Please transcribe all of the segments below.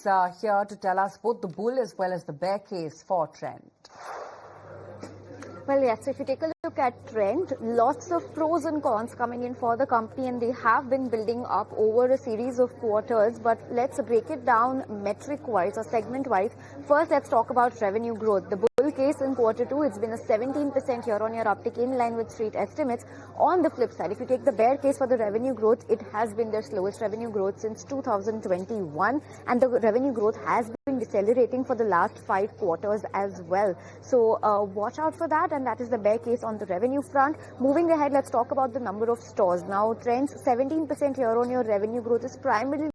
is here to tell us both the bull as well as the bear case for Trent. Well, yes, if you take a look at Trent, lots of pros and cons coming in for the company, and they have been building up over a series of quarters. But let's break it down metric-wise or segment-wise. First, let's talk about revenue growth. The bull case in quarter two, it's been a 17% year-on-year uptick in line with street estimates. On the flip side, if you take the bear case for the revenue growth, it has been their slowest revenue growth since 2021, and the revenue growth has been decelerating for the last 5 quarters as well. So watch out for that, and that is the bear case on the revenue front. Moving ahead, let's talk about the number of stores. Now, Trent's 17% year-on-year revenue growth is primarily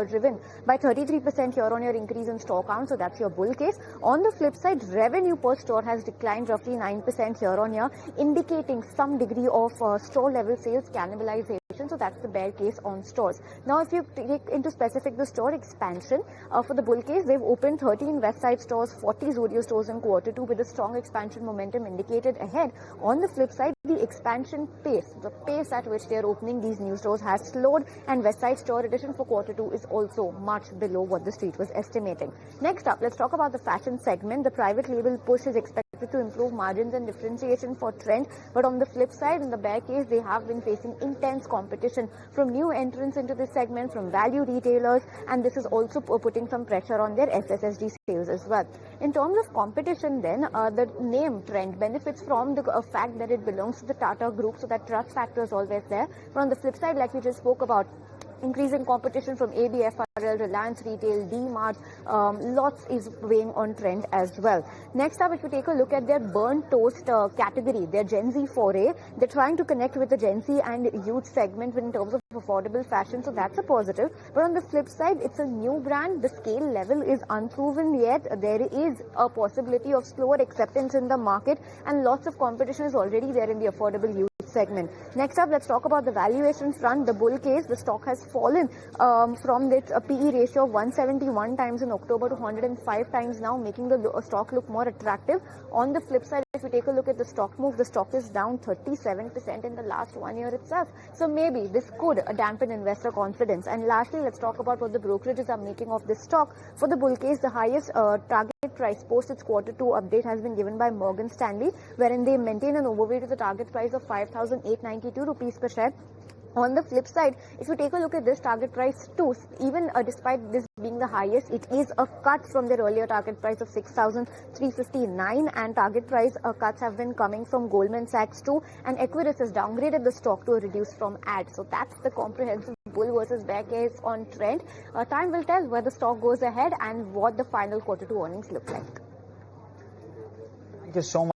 driven by 33% year-on-year increase in store count, so that's your bull case. On the flip side, revenue per store has declined roughly 9% year-on-year, indicating some degree of store level sales cannibalization. So that's the bear case on stores. Now, if you take into specific the store expansion, for the bull case, they've opened 13 Westside stores, 40 Zudio stores in quarter two, with a strong expansion momentum indicated ahead. On the flip side, the expansion pace, the pace at which they are opening these new stores has slowed, and Westside store addition for quarter two is also much below what the street was estimating. Next up, let's talk about the fashion segment. The private label push is expected to improve margins and differentiation for Trent, but on the flip side, in the bear case, they have been facing intense competition from new entrants into this segment, from value retailers, and this is also putting some pressure on their SSSG sales as well. In terms of competition then, the name Trent benefits from the fact that it belongs to the Tata Group, so that trust factor is always there. But on the flip side, like we just spoke about, increasing competition from ABFRL, Reliance Retail, D-Mart, lots is weighing on Trent as well. Next up, if you take a look at their burnt toast category, their Gen Z foray, they're trying to connect with the Gen Z and youth segment in terms of affordable fashion, so that's a positive. But on the flip side, it's a new brand. The scale level is unproven yet. There is a possibility of slower acceptance in the market, and lots of competition is already there in the affordable youth segment. Next up, let's talk about the valuation front. The bull case, the stock has fallen from its PE ratio of 171 times in October to 105 times now, making the stock look more attractive. On the flip side, if you take a look at the stock move, the stock is down 37% in the last 1 year itself. So maybe this could dampen investor confidence. And lastly, let's talk about what the brokerages are making of this stock. For the bull case, the highest target price post its quarter 2 update has been given by Morgan Stanley, wherein they maintain an overweight to the target price of 5,892 rupees per share. On the flip side, if you take a look at this target price too, even despite this being the highest, it is a cut from their earlier target price of 6,359, and target price cuts have been coming from Goldman Sachs too, and Equirus has downgraded the stock to a reduce from add. So that's the comprehensive bull versus bear case on Trent. Time will tell where the stock goes ahead and what the final quarter 2 earnings look like. Thank you so much.